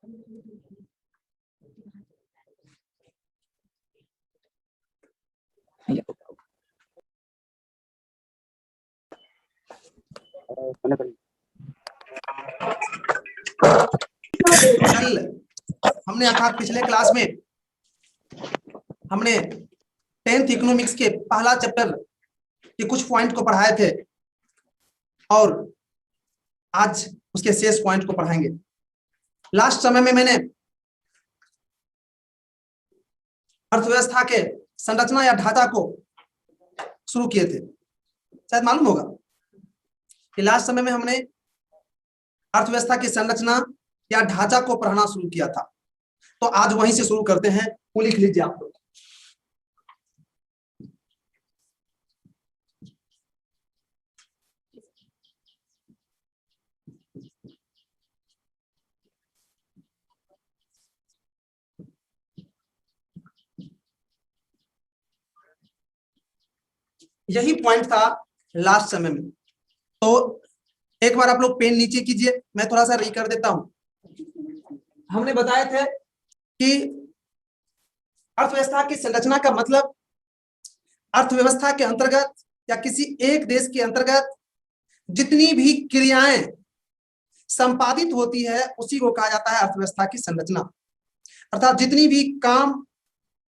कल हमने अर्थात पिछले क्लास में हमने 10th इकोनॉमिक्स के पहला चैप्टर के कुछ पॉइंट को पढ़ाए थे और आज उसके शेष पॉइंट को पढ़ाएंगे। लास्ट समय में मैंने अर्थव्यवस्था के संरचना या ढांचा को शुरू किए थे। शायद मालूम होगा कि लास्ट समय में हमने अर्थव्यवस्था की संरचना या ढांचा को पढ़ना शुरू किया था, तो आज वहीं से शुरू करते हैं। वो लिख लीजिए आप लोग। यही पॉइंट था लास्ट समय में, तो एक बार आप लोग पेन नीचे कीजिए, मैं थोड़ा सा री कर देता हूं। हमने बताए थे कि अर्थव्यवस्था की संरचना का मतलब अर्थव्यवस्था के अंतर्गत या किसी एक देश के अंतर्गत जितनी भी क्रियाएं संपादित होती है उसी को कहा जाता है अर्थव्यवस्था की संरचना। अर्थात जितनी भी काम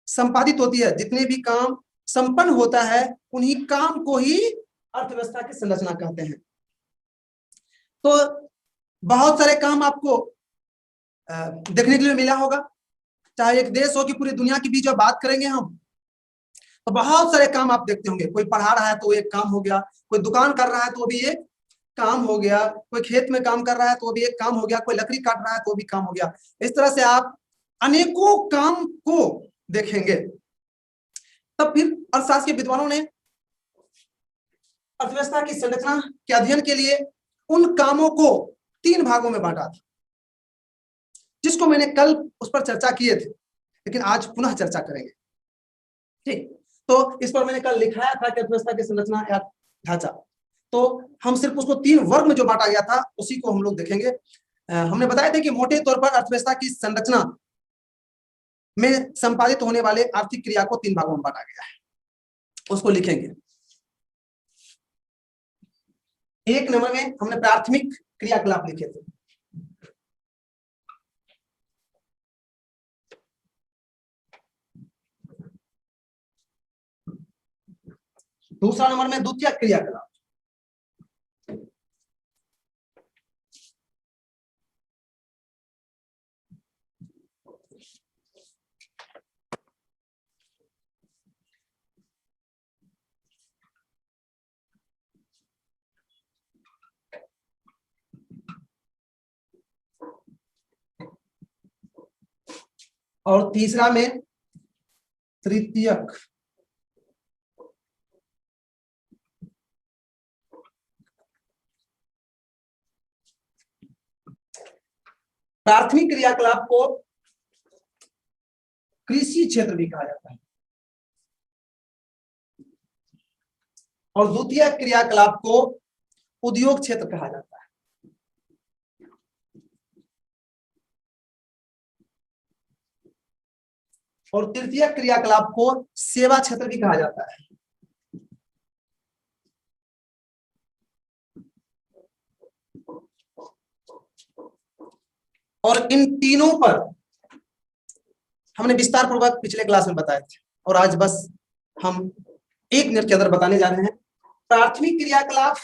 संपादित होती है, जितने भी काम संपन्न होता है, उन्हीं काम को ही अर्थव्यवस्था की संरचना कहते हैं। तो बहुत सारे काम आपको देखने के लिए मिला होगा, चाहे एक देश हो कि पूरी दुनिया की भी जो बात करेंगे हम, तो बहुत सारे काम आप देखते होंगे। कोई पढ़ा रहा है तो एक काम हो गया, कोई दुकान कर रहा है तो भी एक काम हो गया, कोई खेत में काम कर रहा है तो भी एक काम हो गया, कोई लकड़ी काट रहा है तो भी काम हो गया। इस तरह से आप अनेकों काम को देखेंगे। तब फिर अर्थशास्त्र के विद्वानों ने अर्थव्यवस्था की संरचना के अध्ययन के लिए उन कामों को 3 भागों में बांटा था, जिसको मैंने कल उस पर चर्चा किए थे, लेकिन आज पुनः चर्चा करेंगे। ठीक, तो इस पर मैंने कल लिखाया था कि अर्थव्यवस्था की संरचना या ढांचा, तो हम सिर्फ उसको 3 वर्ग में जो बांटा गया था उसी को हम लोग देखेंगे। हमने बताया था कि मोटे तौर पर अर्थव्यवस्था की संरचना में संपादित होने वाले आर्थिक क्रिया को 3 भागों में बांटा गया है, उसको लिखेंगे। 1 नंबर में हमने प्राथमिक क्रियाकलाप लिखे थे। दूसरा नंबर में द्वितीयक क्रियाकलाप। और तीसरा में तृतीयक। प्राथमिक क्रियाकलाप को कृषि क्षेत्र भी कहा जाता है और द्वितीय क्रियाकलाप को उद्योग क्षेत्र कहा जाता है। और तृतीय क्रियाकलाप को सेवा क्षेत्र भी कहा जाता है। और इन तीनों पर हमने विस्तार पूर्वक पिछले क्लास में बताए थे और आज बस हम 1 मिनट के अंदर बताने जा रहे हैं। प्राथमिक क्रियाकलाप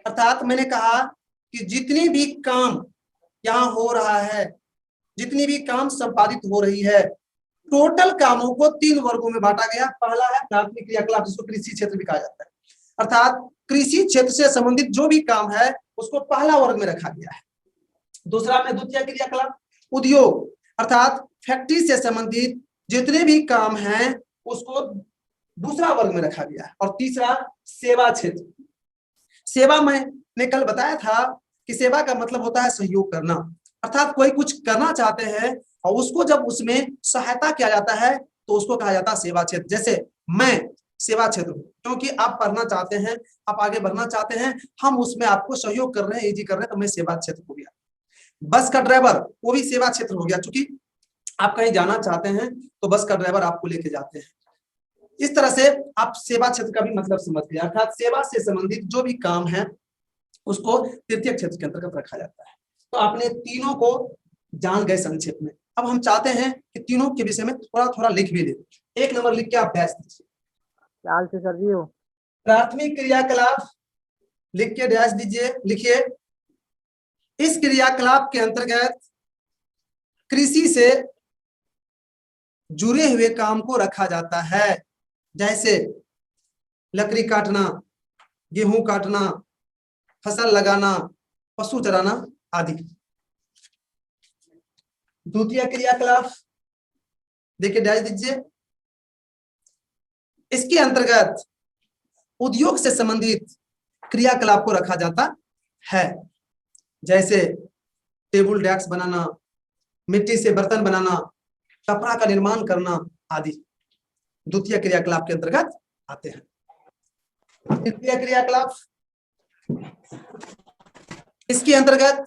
अर्थात मैंने कहा कि जितनी भी काम यहां हो रहा है, जितनी भी काम संपादित हो रही है, टोटल कामों को 3 वर्गों में बांटा गया। पहला है प्राथमिक क्रियाकलाप, जिसको कृषि क्षेत्र भी कहा जाता है। अर्थात कृषि क्षेत्र से संबंधित जो भी काम है उसको पहला वर्ग में रखा गया है। दूसरा में द्वितीय क्रियाकलाप उद्योग, अर्थात फैक्ट्री से संबंधित जितने भी काम हैं उसको दूसरा वर्ग में रखा गया है। और तीसरा सेवा क्षेत्र। सेवा मैंने कल बताया था कि सेवा का मतलब होता है सहयोग करना, अर्थात कोई कुछ करना चाहते हैं और उसको जब उसमें सहायता किया जाता है तो उसको कहा जाता है सेवा क्षेत्र। जैसे मैं सेवा क्षेत्र हूं, क्योंकि आप पढ़ना चाहते हैं, आप आगे बढ़ना चाहते हैं, हम उसमें आपको सहयोग कर रहे हैं, इजी कर रहे हैं, तो मैं सेवा क्षेत्र हो गया। बस का ड्राइवर वो भी सेवा क्षेत्र हो गया, क्योंकि आप कहीं जाना चाहते हैं तो बस का ड्राइवर आपको लेके जाते हैं। इस तरह से आप सेवा क्षेत्र का भी मतलब समझ गए, अर्थात सेवा से संबंधित जो भी काम है उसको तृतीय क्षेत्र के अंतर्गत रखा जाता है। तो आपने तीनों को जान गए संक्षेप में। अब हम चाहते हैं कि तीनों के विषय में थोड़ा थोड़ा लिख भी दे। एक नंबर लिख के आप डैश दीजिए। चाल से सर जी हो। प्राथमिक क्रियाकलाप लिख के डैश दीजिए। लिखिए, इस क्रियाकलाप के अंतर्गत कृषि से जुड़े हुए काम को रखा जाता है, जैसे लकड़ी काटना, गेहूं काटना, फसल लगाना, पशु चराना आदि। द्वितीय क्रियाकलाप देखिए डैश दीजिए, इसके अंतर्गत उद्योग से संबंधित क्रियाकलाप को रखा जाता है, जैसे टेबल डेस्क बनाना, मिट्टी से बर्तन बनाना, कपड़ा का निर्माण करना आदि द्वितीय क्रियाकलाप के अंतर्गत आते हैं। तृतीय क्रियाकलाप, इसके अंतर्गत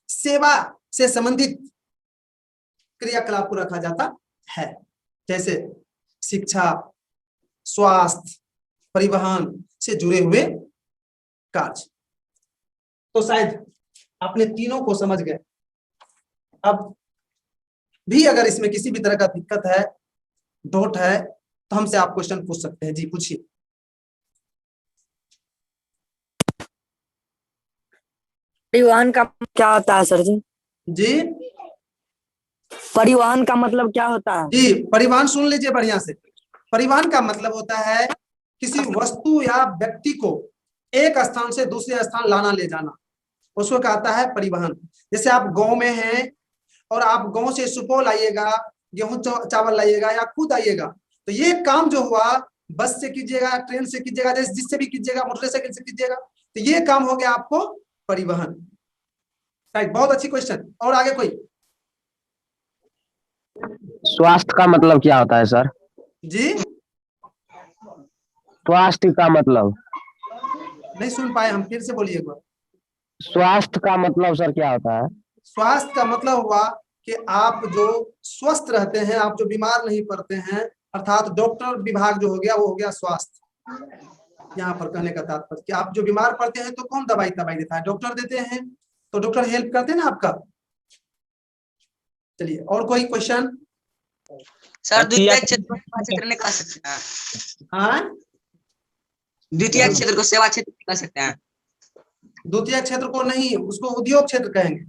सेवा से संबंधित क्रियाकलाप को रखा जाता है, जैसे शिक्षा, स्वास्थ्य, परिवहन से जुड़े हुए कार्य। तो शायद आपने तीनों को समझ गए। अब भी अगर इसमें किसी भी तरह का दिक्कत है, डाउट है, तो हमसे आप क्वेश्चन पूछ सकते हैं। जी पूछिए। परिवहन का क्या होता है सर जी? जी परिवहन का मतलब क्या होता है? जी परिवहन सुन लीजिए बढ़िया से। परिवहन का मतलब होता है किसी वस्तु या व्यक्ति को एक स्थान से दूसरे स्थान लाना ले जाना, उसको कहता है परिवहन। जैसे आप गांव में हैं और आप गांव से सुपौल आइएगा, गेहूं चावल लाइएगा या खुद आइएगा, तो ये काम जो हुआ बस से कीजिएगा, ट्रेन से कीजिएगा, जिससे भी कीजिएगा, मोटरसाइकिल से कीजिएगा, तो ये काम हो गया आपको परिवहन। राइट, बहुत अच्छी क्वेश्चन। और आगे कोई? स्वास्थ्य का मतलब क्या होता है सर? जी स्वास्थ्य का मतलब? नहीं सुन पाए हम, फिर से बोलिए एक बार। स्वास्थ्य का मतलब सर क्या होता है? स्वास्थ्य का मतलब हुआ कि आप जो स्वस्थ रहते हैं, आप जो बीमार नहीं पड़ते हैं, अर्थात डॉक्टर विभाग जो हो गया वो हो गया स्वास्थ्य। यहाँ पर कहने का तात्पर्य कि आप जो बीमार पड़ते हैं तो कौन दवाई देता है? डॉक्टर देते हैं। तो डॉक्टर हेल्प करते हैं ना आपका। चलिए और कोई क्वेश्चन? सर द्वितीय क्षेत्र को सेवा क्षेत्र में कह सकते हैं। हाँ, द्वितीय क्षेत्र को सेवा क्षेत्र में कह सकते हैं। द्वितीय क्षेत्र को नहीं, उसको उद्योग क्षेत्र कहेंगे।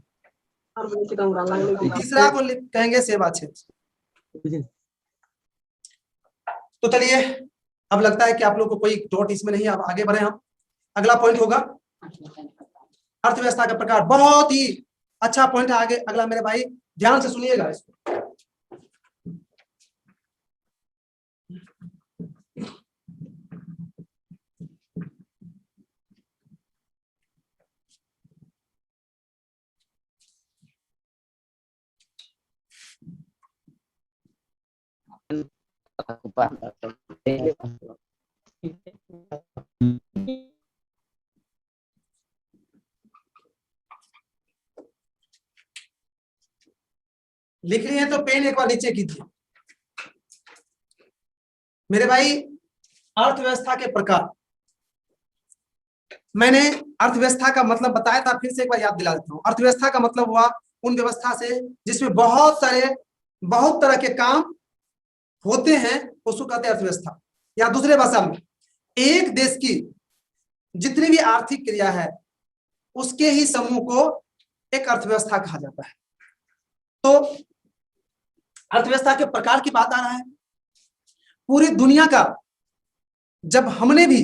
तीसरा को कहेंगे सेवा क्षेत्र। तो चलिए, अब लगता है कि आप लोग को कोई डाउट इसमें नहीं है। अब आगे बढ़े हम। अगला पॉइंट होगा अर्थव्यवस्था का प्रकार। बहुत ही अच्छा पॉइंट है आगे अगला, मेरे भाई ध्यान से सुनिएगा इसको। लिख लिए तो पेन एक बार नीचे कीजिए मेरे भाई। अर्थव्यवस्था के प्रकार, मैंने अर्थव्यवस्था का मतलब बताया था, फिर से एक बार याद दिला देता हूं। अर्थव्यवस्था का मतलब हुआ उन व्यवस्था से जिसमें बहुत तरह के काम होते हैं, उसको कहते हैं अर्थव्यवस्था। या दूसरे भाषा में, एक देश की जितनी भी आर्थिक क्रिया है उसके ही समूह को एक अर्थव्यवस्था कहा जाता है। तो अर्थव्यवस्था के प्रकार की बात आ रहा है। पूरी दुनिया का जब हमने भी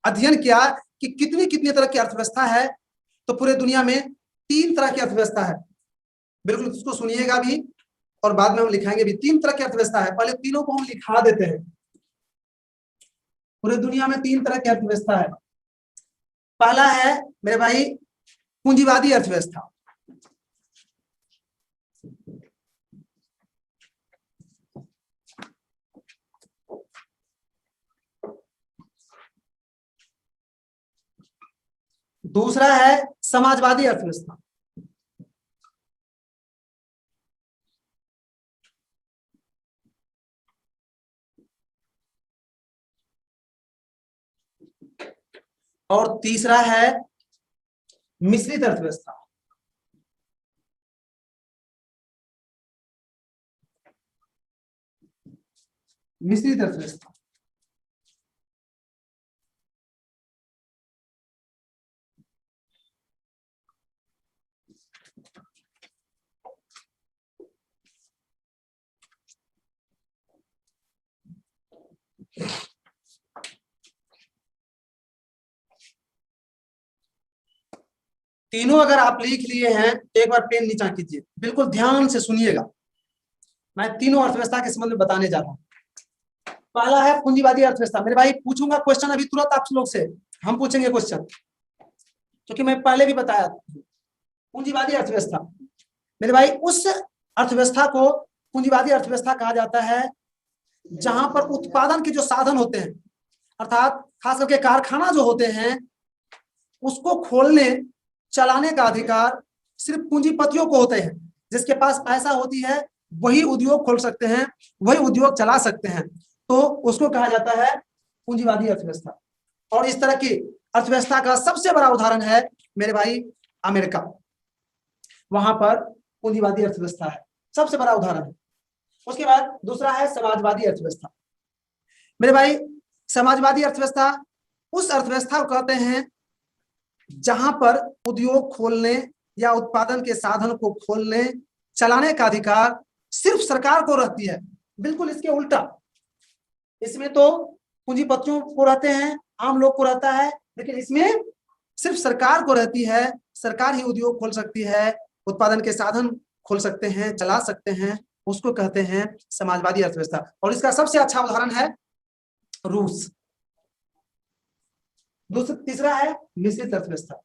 अध्ययन किया कि कितनी कितनी तरह की अर्थव्यवस्था है, तो पूरे दुनिया में 3 तरह की अर्थव्यवस्था है। बिल्कुल इसको सुनिएगा भी और बाद में हम लिखाएंगे भी। 3 तरह की अर्थव्यवस्था है, पहले तीनों को हम लिखा देते हैं। पूरे दुनिया में 3 तरह की अर्थव्यवस्था है। पहला है मेरे भाई पूंजीवादी अर्थव्यवस्था। दूसरा है समाजवादी अर्थव्यवस्था। और तीसरा है मिश्रित अर्थव्यवस्था। मिश्रित अर्थव्यवस्था। तीनों अगर आप लिख लिए हैं तो एक बार पेन नीचा कीजिए, बिल्कुल ध्यान से सुनिएगा। मैं तीनों अर्थव्यवस्था के संबंध में बताने जा रहा हूं। पहला है पूंजीवादी अर्थव्यवस्था। मेरे भाई पूछूंगा क्वेश्चन अभी तुरंत आप लोग से, हम पूछेंगे क्वेश्चन, क्योंकि मैं पहले भी बताया पूंजीवादी अर्थव्यवस्था। मेरे भाई उस अर्थव्यवस्था को पूंजीवादी अर्थव्यवस्था कहा जाता है जहां पर उत्पादन के जो साधन होते हैं, अर्थात खास करके कारखाना जो होते हैं, उसको खोलने चलाने का अधिकार सिर्फ पूंजीपतियों को होते हैं। जिसके पास पैसा होती है वही उद्योग खोल सकते हैं, वही उद्योग चला सकते हैं, तो उसको कहा जाता है पूंजीवादी अर्थव्यवस्था। और इस तरह की अर्थव्यवस्था का सबसे बड़ा उदाहरण है मेरे भाई अमेरिका। वहां पर पूंजीवादी अर्थव्यवस्था है, सबसे बड़ा उदाहरण है। उसके बाद दूसरा है समाजवादी अर्थव्यवस्था। मेरे भाई समाजवादी अर्थव्यवस्था उस अर्थव्यवस्था को कहते हैं जहां पर उद्योग खोलने या उत्पादन के साधन को खोलने चलाने का अधिकार सिर्फ सरकार को रहती है। बिल्कुल इसके उल्टा, इसमें तो पूंजीपतियों को रहते हैं, आम लोग को रहता है, लेकिन इसमें सिर्फ सरकार को रहती है। सरकार ही उद्योग खोल सकती है, उत्पादन के साधन खोल सकते हैं, चला सकते हैं, उसको कहते हैं समाजवादी अर्थव्यवस्था। और इसका सबसे अच्छा उदाहरण है रूस। तीसरा है मिश्रित अर्थव्यवस्था।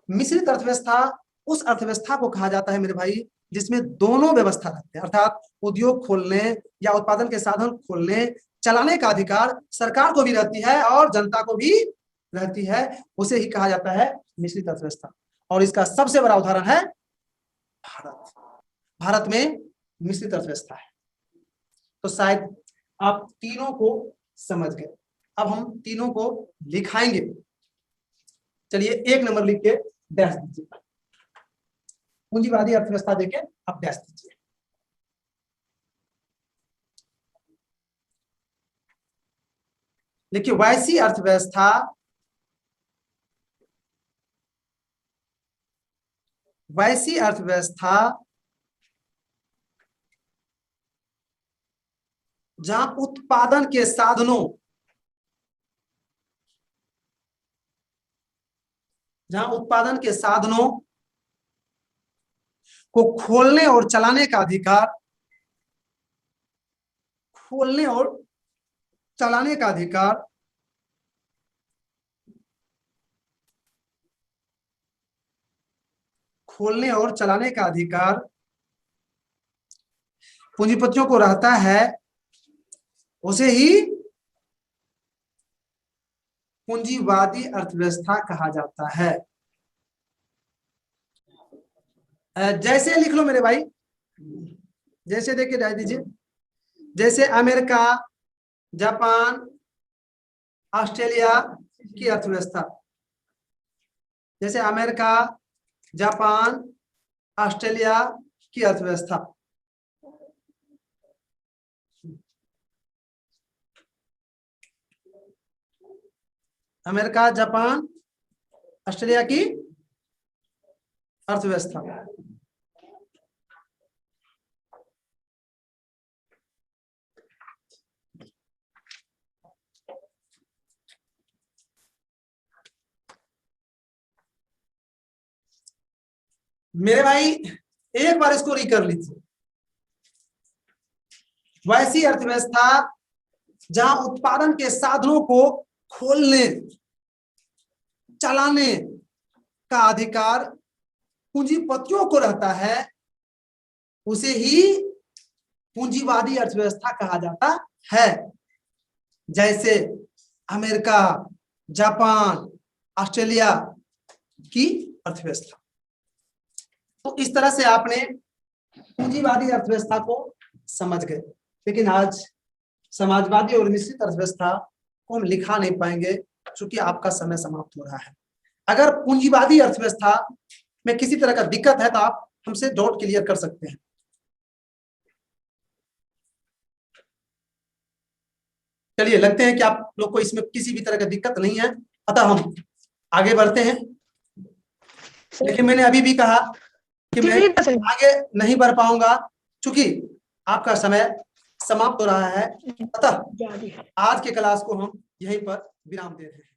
मिश्रित अर्थव्यवस्था उस अर्थव्यवस्था को कहा जाता है मेरे भाई जिसमें दोनों व्यवस्था रहते हैं, अर्थात उद्योग खोलने या उत्पादन के साधन खोलने चलाने का अधिकार सरकार को भी रहती है और जनता को भी रहती है, उसे ही कहा जाता है मिश्रित अर्थव्यवस्था। और इसका सबसे बड़ा उदाहरण है भारत। भारत में मिश्रित अर्थव्यवस्था है। तो शायद आप तीनों को समझ गए। अब हम तीनों को लिखाएंगे। चलिए एक नंबर लिख के डैश दीजिए। पूंजीवादी अर्थव्यवस्था देके आप डैश दीजिए। देखिए वैसी अर्थव्यवस्था जहां उत्पादन के साधनों को खोलने और चलाने का अधिकार पूंजीपतियों को रहता है, उसे ही पूंजीवादी अर्थव्यवस्था कहा जाता है। जैसे लिख लो मेरे भाई, जैसे देख के डाल दीजिए। जैसे अमेरिका, जापान, ऑस्ट्रेलिया की अर्थव्यवस्था। जैसे अमेरिका, जापान, ऑस्ट्रेलिया की अर्थव्यवस्था। अमेरिका, जापान, ऑस्ट्रेलिया की अर्थव्यवस्था। मेरे भाई एक बार इसको रिकर लीजिए। वैसी अर्थव्यवस्था जहां उत्पादन के साधनों को खोलने चलाने का अधिकार पूंजीपतियों को रहता है, उसे ही पूंजीवादी अर्थव्यवस्था कहा जाता है। जैसे अमेरिका, जापान, ऑस्ट्रेलिया की अर्थव्यवस्था। तो इस तरह से आपने पूंजीवादी अर्थव्यवस्था को समझ गए। लेकिन आज समाजवादी और मिश्रित अर्थव्यवस्था को हम लिखा नहीं पाएंगे, चूंकि आपका समय समाप्त हो रहा है। अगर पूंजीवादी अर्थव्यवस्था में किसी तरह का दिक्कत है तो आप हमसे डाउट क्लियर कर सकते हैं। चलिए, लगते हैं कि आप लोग को इसमें किसी भी तरह का दिक्कत नहीं है, अतः हम आगे बढ़ते हैं। लेकिन मैंने अभी भी कहा कि मैं आगे नहीं बढ़ पाऊंगा क्योंकि आपका समय समाप्त हो रहा है, अतः आज के क्लास को हम यहीं पर विराम दे रहे हैं।